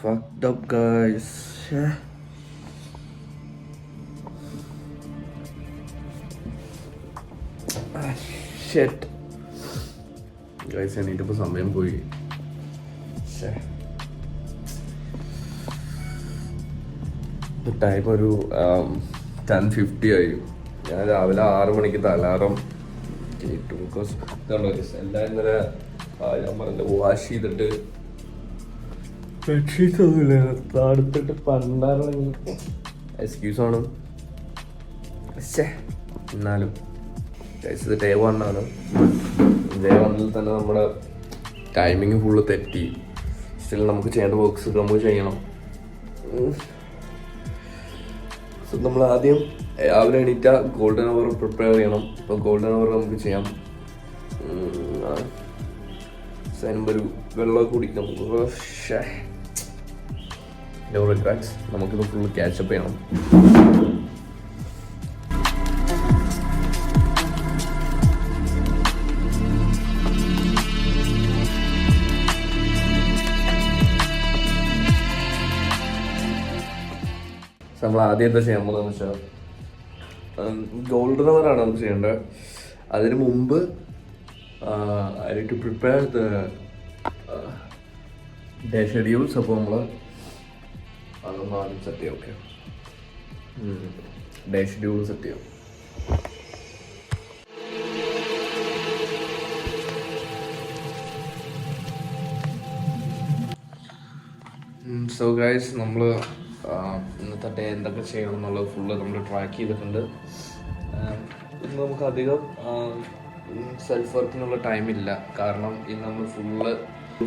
fucked up, guys. Shit. Guys, എണീറ്റപ്പോൾ സമയം പോയി. Time ഒരു 10:50 ആയി. ഞാൻ രാവിലെ 6 മണിക്ക് അലാറം കേട്ടു. ബിക്കോസ് എല്ലാവരും ഇന്നലെ ഞാൻ പറഞ്ഞ വാഷ് ചെയ്തിട്ട് ബെഡ്ഷീറ്റ്സ് ഒന്നുമില്ല തടുത്തിട്ട് പണ്ടാണെങ്കിൽ എക്സ്ക്യൂസാണ്. എന്നാലും ഇത് ഡേ 1 ആണ്. ഡേ 1 തന്നെ നമ്മുടെ ടൈമിങ് ഫുള്ള് തെറ്റി. സ്റ്റിൽ നമുക്ക് ചെയ്യേണ്ട വർക്ക്സ് നമുക്ക് ചെയ്യണം. സോ നമ്മൾ ആദ്യം രാവിലെ എണീറ്റ ഗോൾഡൻ അവർ പ്രിപ്പയർ ചെയ്യണം. ഇപ്പോൾ ഗോൾഡൻ അവർ നമുക്ക് ചെയ്യാം. ഒരു വെള്ളം കുടിക്കണം. നമുക്കിത് ഫുള്ള് ക്യാച്ചപ്പ് ചെയ്യണം. നമ്മൾ ആദ്യം എന്താ ചെയ്യാൻ പോകുന്നതെന്ന് വെച്ചാൽ ഗോൾഡൻ അവറാണ് നമുക്ക് ചെയ്യേണ്ടത്. അതിന് മുമ്പ് I need to prepare the day schedules. അപ്പോൾ നമ്മൾ അതൊന്ന് ആദ്യം സെറ്റ് ചെയ്യാം. ഓക്കെ, ഡേ ഷെഡ്യൂൾ സെറ്റ് ചെയ്യാം. സോ ഗൈസ്, നമ്മൾ ഇന്നത്തെ ഡേ എന്തൊക്കെ ചെയ്യണം എന്നുള്ളത് ഫുള്ള് നമ്മൾ ട്രാക്ക് ചെയ്തിട്ടുണ്ട്. ഇന്ന് നമുക്ക് അധികം സെൽഫ് വർക്കിനുള്ള ടൈമില്ല. കാരണം ഇന്ന് നമ്മൾ ഫുള്ള്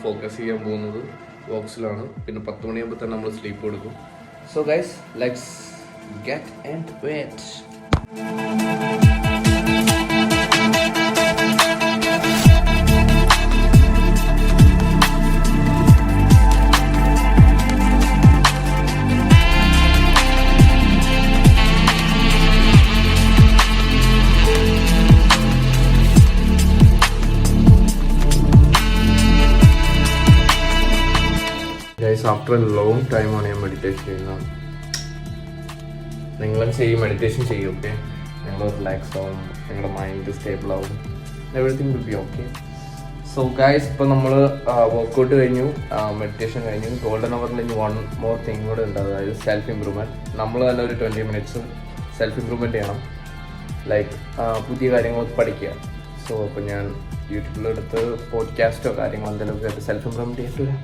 ഫോക്കസ് ചെയ്യാൻ പോകുന്നത് വോക്സിലാണ്. പിന്നെ 10 മണിയാകുമ്പോൾ തന്നെ നമ്മൾ സ്ലീപ്പ് കൊടുക്കും. So guys, let's get into it. After A long ടൈമാണ് ഞാൻ മെഡിറ്റേഷൻ ചെയ്യുന്നത്. നിങ്ങളും ചെയ്യും, മെഡിറ്റേഷൻ ചെയ്യും. ഓക്കെ, നിങ്ങൾ റിലാക്സ് ആവും, നിങ്ങളുടെ മൈൻഡ് സ്റ്റേബിൾ ആവും, everything will be okay. So guys, ഇപ്പോൾ നമ്മൾ വർക്കൗട്ട് കഴിഞ്ഞു, മെഡിറ്റേഷൻ കഴിഞ്ഞു. ഗോൾഡൻ അവറിൽ ഇനി 1 more തിങ് കൂടെ ഉണ്ട്. അതായത് സെൽഫ് ഇമ്പ്രൂവ്മെൻറ്റ്. നമ്മൾ തന്നെ ഒരു 20 minutes സെൽഫ് ഇമ്പ്രൂവ്മെൻറ്റ് ചെയ്യണം. ലൈക്ക് പുതിയ കാര്യങ്ങൾ പഠിക്കുക. സോ അപ്പോൾ ഞാൻ യൂട്യൂബിലെടുത്ത് പോഡ്കാസ്റ്റോ കാര്യങ്ങളോ എന്തെങ്കിലുമൊക്കെ സെൽഫ് ഇമ്പ്രൂവ്മെൻറ്റ് ചെയ്തിട്ട് വരാം.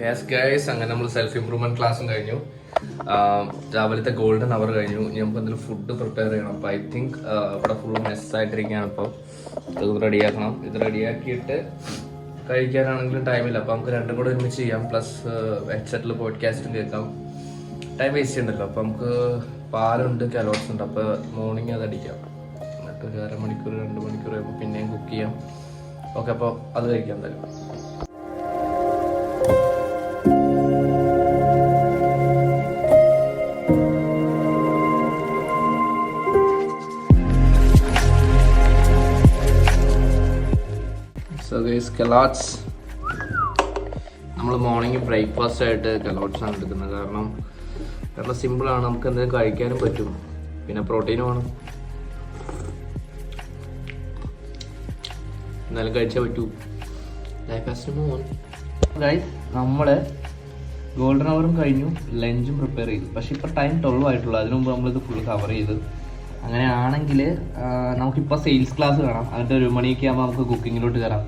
യെസ് ഗൈസ്, അങ്ങനെ നമ്മൾ സെൽഫ് ഇമ്പ്രൂവ്മെന്റ് ക്ലാസ്സും കഴിഞ്ഞു. രാവിലത്തെ ഗോൾഡൻ അവർ കഴിഞ്ഞു. നമുക്ക് എന്തെങ്കിലും ഫുഡ് പ്രിപ്പയർ ചെയ്യണം. അപ്പോൾ ഐ തിങ്ക് ഇവിടെ ഫുള്ള് മെസ്സായിട്ടിരിക്കുകയാണ്. അപ്പോൾ ഇത് റെഡിയാക്കണം. ഇത് റെഡിയാക്കിയിട്ട് കഴിക്കാനാണെങ്കിലും ടൈമില്ല. അപ്പോൾ നമുക്ക് രണ്ടും കൂടെ ഒരുമിച്ച് ചെയ്യാം. പ്ലസ് ഹെഡ്സെറ്റിൽ പോഡ്കാസ്റ്റും കേൾക്കാം. ടൈം വേസ്റ്റ് ചെയ്യണ്ടല്ലോ. അപ്പോൾ നമുക്ക് പാലുണ്ട്, കലോട്ട്സ് ഉണ്ട്. അപ്പോൾ മോർണിംഗ് അത് അടിക്കാം. എന്നിട്ട് ഒരു 1.5 മണിക്കൂർ 2 മണിക്കൂർ കഴിയുമ്പോൾ പിന്നെയും കുക്ക് ചെയ്യാം. ഓക്കെ, അപ്പോൾ അത് കഴിക്കാം എന്തായാലും. കലോട്ട്സ് നമ്മൾ മോർണിംഗ് ബ്രേക്ക്ഫാസ്റ്റ് ആയിട്ട് കലോട്ട്സാണ് എടുക്കുന്നത്. കാരണം സിമ്പിളാണ്, നമുക്ക് എന്തെങ്കിലും കഴിക്കാനും പറ്റും, പിന്നെ പ്രോട്ടീനും ആണ്. എന്നാലും കഴിച്ചേ പറ്റൂ. നമ്മൾ ഗോൾഡൻ അവറും കഴിഞ്ഞു, ലഞ്ചും പ്രിപ്പയർ ചെയ്തു. പക്ഷെ ഇപ്പോൾ ടൈം 12 ആയിട്ടുള്ളൂ. അതിനു മുമ്പ് നമ്മളിത് ഫുള്ള് കവർ ചെയ്ത്. അങ്ങനെയാണെങ്കിൽ നമുക്കിപ്പോൾ സെയിൽസ് ക്ലാസ് കാണാം. എന്നിട്ട് 1 മണിയൊക്കെ ആകുമ്പോൾ നമുക്ക് കുക്കിങ്ങിലോട്ട് കയറാം.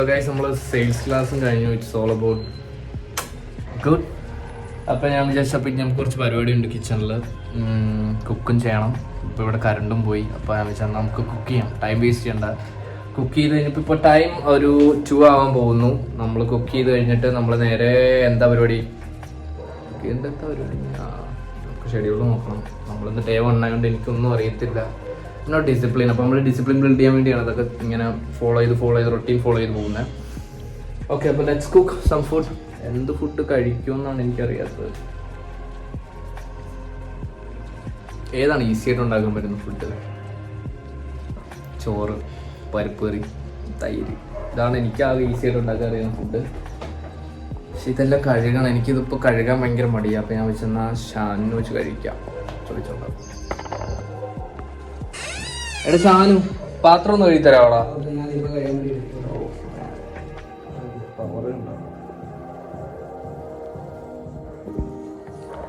ഗൈസ്, നമ്മൾ സെയിൽസ് ക്ലാസ്സും കഴിഞ്ഞു. It's all about good. അപ്പോൾ ഞാൻ വിചാരിച്ചപ്പോൾ നമുക്ക് കുറച്ച് പരിപാടി ഉണ്ട് കിച്ചണിൽ. കുക്കും ചെയ്യണം. ഇപ്പോൾ ഇവിടെ കറണ്ടും പോയി. അപ്പോൾ ഞാൻ വിചാരിച്ചാൽ നമുക്ക് കുക്ക് ചെയ്യാം, ടൈം വേസ്റ്റ് ചെയ്യണ്ട. കുക്ക് ചെയ്ത് കഴിഞ്ഞപ്പോൾ ഇപ്പോൾ ടൈം ഒരു 2 ആവാൻ പോകുന്നു. നമ്മൾ കുക്ക് ചെയ്ത് കഴിഞ്ഞിട്ട് നമ്മൾ നേരെ എന്താ പരിപാടി, എന്തെത്താ പരിപാടി? നമുക്ക് ഷെഡ്യൂൾ നോക്കണം. നമ്മളിന്ന് ഡേ 1 ആയതുകൊണ്ട് എനിക്കൊന്നും അറിയത്തില്ല. Not discipline. അപ്പോൾ നമ്മൾ ഡിസിപ്ലിൻ ബിൽഡ് ചെയ്യാൻ വേണ്ടിയാണ് അതൊക്കെ ഇങ്ങനെ ഫോളോ ചെയ്ത് റൊട്ടീൻ ഫോളോ ചെയ്ത് പോകുന്നത്. ഓക്കെ, അപ്പോൾ ലെറ്റ്സ് കുക്ക് സം ഫുഡ്. എന്ത് ഫുഡ് കഴിക്കുമെന്നാണ് എനിക്കറിയാത്തത്. ഏതാണ് ഈസി ആയിട്ട് ഉണ്ടാക്കാൻ പറ്റുന്ന ഫുഡ്? ചോറ്, പരിപ്പ് കറി, തൈര്, ഇതാണ് എനിക്ക് ആകെ ഈസി ആയിട്ട് ഉണ്ടാക്കാൻ അറിയുന്ന ഫുഡ്. പക്ഷെ ഇതെല്ലാം കഴുകണം. എനിക്കിതിപ്പോൾ കഴുകാൻ ഭയങ്കര മടിയാണ്. അപ്പോൾ ഞാൻ വെച്ചെന്നാൽ ഷാനിന് വെച്ച് കഴിക്കാം. ചോദിച്ചോണ്ടാവും. എടാ ഷാനു, പാത്രം ഒന്ന് കഴുകി തരാവടാ.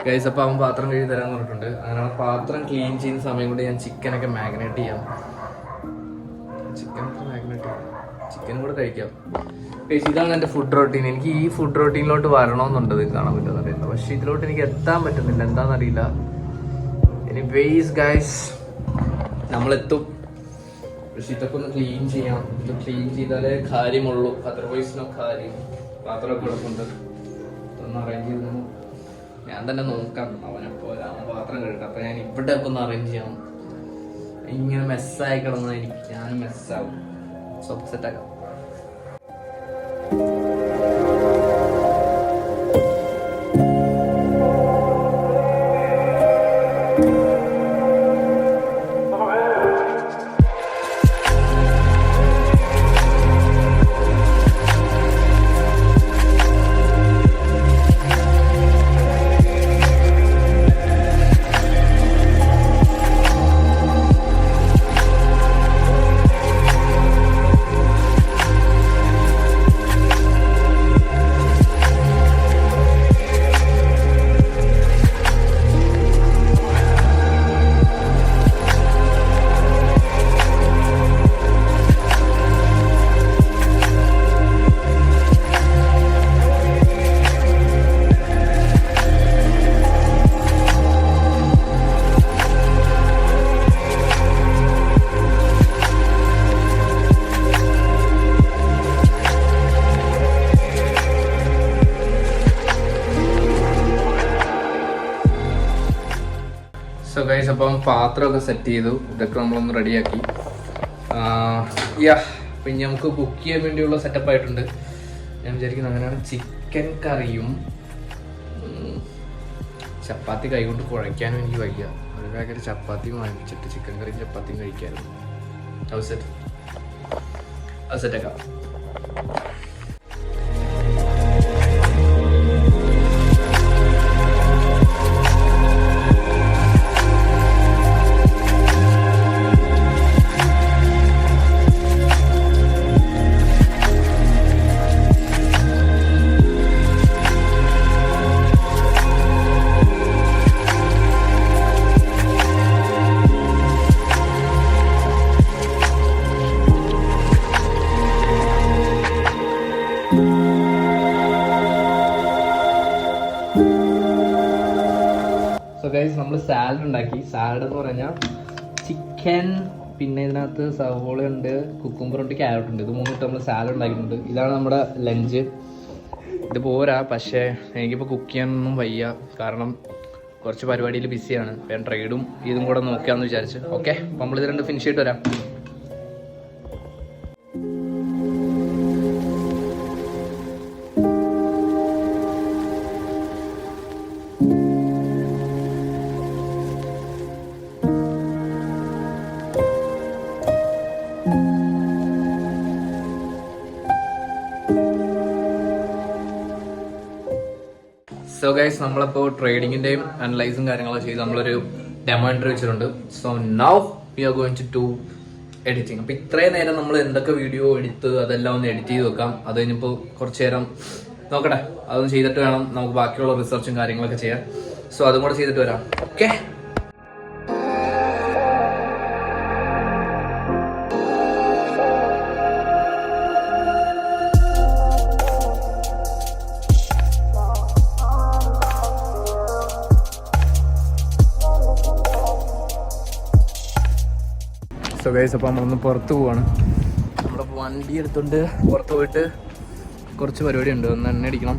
ഗൈസ്, അപ്പോൾ അവൻ പാത്രം കഴുകി തരാമെന്ന് പറഞ്ഞിട്ടുണ്ട്. അങ്ങനെ പാത്രം ക്ലീൻ ചെയ്യുന്ന സമയം കൊണ്ട് ഞാൻ ചിക്കനൊക്കെ മാഗ്നേറ്റ് ചെയ്യാം. ചിക്കൻ കൂടെ കഴിക്കാം. ഗൈസ്, ഇതാണ് എൻ്റെ ഫുഡ് റൊട്ടീൻ. എനിക്ക് ഈ ഫുഡ് റൊട്ടീനിലോട്ട് വരണമെന്നുണ്ട്. ഇത് കാണാൻ പറ്റുമെന്നറിയില്ല, പക്ഷെ ഇതിലോട്ട് എനിക്ക് എത്താൻ പറ്റുന്നില്ല. എന്താണെന്നറിയില്ല. എനിവേയ്സ് ഗൈസ്, നമ്മളെത്തും. പക്ഷെ ഇതൊക്കെ ഒന്ന് ക്ലീൻ ചെയ്യാം. ഇത് ക്ലീൻ ചെയ്താലേ കാര്യമുള്ളൂ. അതർവൈസ് നോ കാര്യം. പാത്രമൊക്കെ കിടപ്പുണ്ട്. ഇതൊന്ന് അറേഞ്ച് ചെയ്തു. ഞാൻ തന്നെ നോക്കാം. അവനെപ്പോലെ അവൻ പാത്രം കഴുകട്ടെ. അപ്പം ഞാൻ ഇവിടെ ഒക്കെ ഒന്ന് അറേഞ്ച് ചെയ്യണം. ഇങ്ങനെ മെസ്സായി കിടന്നാൽ ഞാൻ മെസ്സാവും. സോ സെറ്റാക്കാം. സോ ഗൈസ്, അപ്പം പാത്രമൊക്കെ സെറ്റ് ചെയ്തു. ഇതൊക്കെ നമ്മളൊന്ന് റെഡിയാക്കി. പിന്നെ നമുക്ക് കുക്ക് ചെയ്യാൻ വേണ്ടിയുള്ള സെറ്റപ്പ് ആയിട്ടുണ്ട്. ഞാൻ വിചാരിക്കുന്നത് അങ്ങനെയാണ്. ചിക്കൻ കറിയും ചപ്പാത്തി കൈകൊണ്ട് കുഴയ്ക്കാനും എനിക്ക് വയ്യ. ഒരു പാക്കറ്റ് ചപ്പാത്തിയും വാങ്ങിച്ചിട്ട് ചിക്കൻ കറിയും ചപ്പാത്തിയും കഴിക്കായിരുന്നു. അത് സെറ്റാക്കാം. സോ ഗൈസ്, നമ്മൾ സാലഡ് ഉണ്ടാക്കി. സാലഡ് എന്ന് പറഞ്ഞാൽ ചിക്കൻ, പിന്നെ ഇതിനകത്ത് സവോളയുണ്ട്, കുക്കുംബറുണ്ട്, ക്യാരറ്റ് ഉണ്ട്. ഇത് മൂന്നിട്ട് നമ്മൾ സാലഡ് ഉണ്ടാക്കിയിട്ടുണ്ട്. ഇതാണ് നമ്മുടെ ലഞ്ച്. ഇത് പോരാ, പക്ഷേ എനിക്കിപ്പോൾ കുക്ക് ചെയ്യാനൊന്നും വയ്യ. കാരണം കുറച്ച് പരിപാടിയിൽ ബിസിയാണ്. ഞാൻ ട്രേഡും ഇതും കൂടെ നോക്കാമെന്ന് വിചാരിച്ചു. ഓക്കെ, അപ്പോൾ നമ്മളിത് രണ്ട് ഫിനിഷ് ചെയ്തിട്ട് വരാം. സോ ഗൈസ്, നമ്മളിപ്പോൾ ട്രേഡിങ്ങിൻ്റെയും അനലൈസും കാര്യങ്ങളൊക്കെ ചെയ്ത് നമ്മളൊരു ഡെമോ എൻട്രി വെച്ചിട്ടുണ്ട്. So now we are going to editing. അപ്പോൾ ഇത്രയും നേരം നമ്മൾ എന്തൊക്കെ വീഡിയോ എടുത്ത് അതെല്ലാം ഒന്ന് എഡിറ്റ് ചെയ്ത് വെക്കാം. അത് കഴിഞ്ഞപ്പോൾ കുറച്ച് നേരം നോക്കട്ടെ, അതൊന്ന് ചെയ്തിട്ട് വേണം നമുക്ക് ബാക്കിയുള്ള റിസർച്ചും കാര്യങ്ങളൊക്കെ ചെയ്യാൻ. സോ അതും കൂടെ ചെയ്തിട്ട് വരാം. ഓക്കെ. സോ ഗൈസ്, അപ്പോൾ നമ്മളൊന്ന് പുറത്ത് പോവാണ്. നമ്മളിപ്പോൾ വണ്ടി എടുത്തുകൊണ്ട് പുറത്ത് പോയിട്ട് കുറച്ച് പരിപാടി ഉണ്ട്. ഒന്ന് എണ്ണ അടിക്കണം.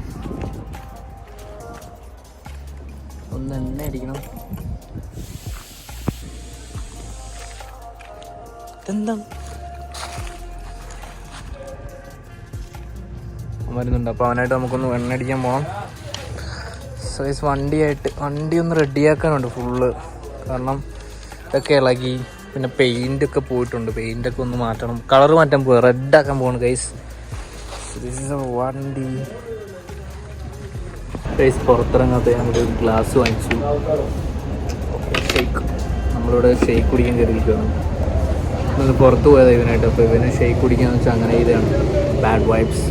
ഒന്ന് എണ്ണ അടിക്കണം. ഇതെന്താ വരുന്നുണ്ട്. അപ്പോൾ അവനായിട്ട് നമുക്കൊന്ന് എണ്ണ അടിക്കാൻ പോകണം. സൈസ് വണ്ടി ഒന്ന് റെഡിയാക്കാനുണ്ട് ഫുള്ള്. കാരണം ഇതൊക്കെ ഇളകി, പിന്നെ പെയിൻ്റൊക്കെ പോയിട്ടുണ്ട്. പെയിൻ്റൊക്കെ ഒന്ന് മാറ്റണം, കളർ മാറ്റാൻ പോവുക, റെഡാക്കാൻ പോകണം ഗൈസ്. വണ്ടി ഗൈസ് പുറത്തിറങ്ങാത്ത ഞങ്ങളൊരു ഗ്ലാസ് വാങ്ങിച്ചു. ഷെയ്ക്ക്, നമ്മളിവിടെ ഷെയ്ക്ക് കുടിക്കാൻ കയറിയിരിക്കുകയാണ്. ഇന്ന് പുറത്ത് പോയത് ഇവനായിട്ട്. അപ്പോൾ ഇവന് ഷെയ്ക്ക് കുടിക്കാന്ന് വെച്ചാൽ അങ്ങനെ ഇതാണ് ബാഡ് വൈബ്സ്.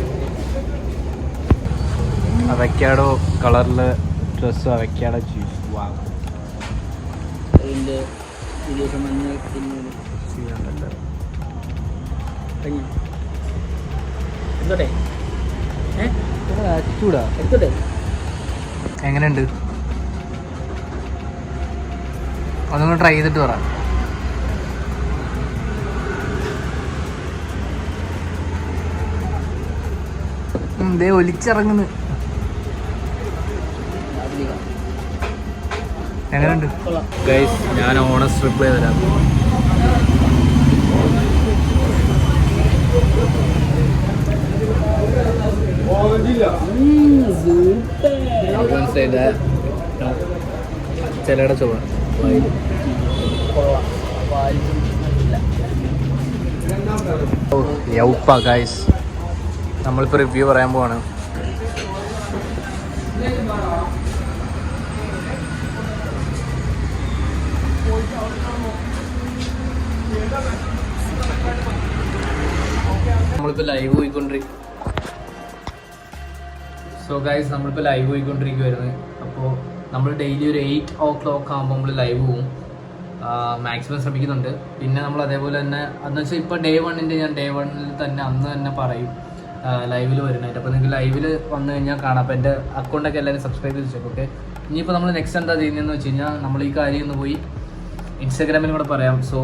അവക്കാഡോ കളറിൽ ഡ്രസ്സും അവക്കാഡോ ജ്യൂസ്. വാ എങ്ങനെയുണ്ട് അതൊന്ന് ട്രൈ ചെയ്തിട്ട് പറ. ദേ ഒലിച്ചിറങ്ങുന്നു. എങ്ങനെയുണ്ട് ഗൈസ്? ഞാൻ ഓണസ്റ്റ് റിപ്ലൈ തരാം. ചിലയുടെ ചുവ യൗപ്പ ഗൈസ്, നമ്മളിപ്പോൾ റിവ്യൂ പറയാൻ പോവാണ്. നമ്മളിപ്പോൾ ലൈവ് പോയിക്കൊണ്ടിരിക്കുവായിരുന്നു. അപ്പോൾ നമ്മൾ ഡെയിലി ഒരു 8 o'clock ആകുമ്പോൾ നമ്മൾ ലൈവ് പോവും. മാക്സിമം ശ്രമിക്കുന്നുണ്ട്. പിന്നെ നമ്മൾ അതേപോലെ തന്നെ എന്ന് വെച്ചാൽ ഇപ്പോൾ ഡേ 1 ഞാൻ ഡേ 1 തന്നെ അന്ന് തന്നെ പറയും ലൈവിൽ വരുന്നതായിട്ട്. അപ്പോൾ നിങ്ങൾക്ക് ലൈവിൽ വന്നു കഴിഞ്ഞാൽ കാണാം. അപ്പോൾ എൻ്റെ അക്കൗണ്ടൊക്കെ എല്ലാവരും സബ്സ്ക്രൈബ് ചെയ്ത് വെച്ചേക്കും. ഓക്കെ, ഇനിയിപ്പോൾ നമ്മൾ നെക്സ്റ്റ് എന്താ ചെയ്യുന്നതെന്ന് വെച്ച് കഴിഞ്ഞാൽ നമ്മൾ ഈ കാര്യം ഒന്ന് പോയി ഇൻസ്റ്റാഗ്രാമിൽ കൂടെ പറയാം. സോ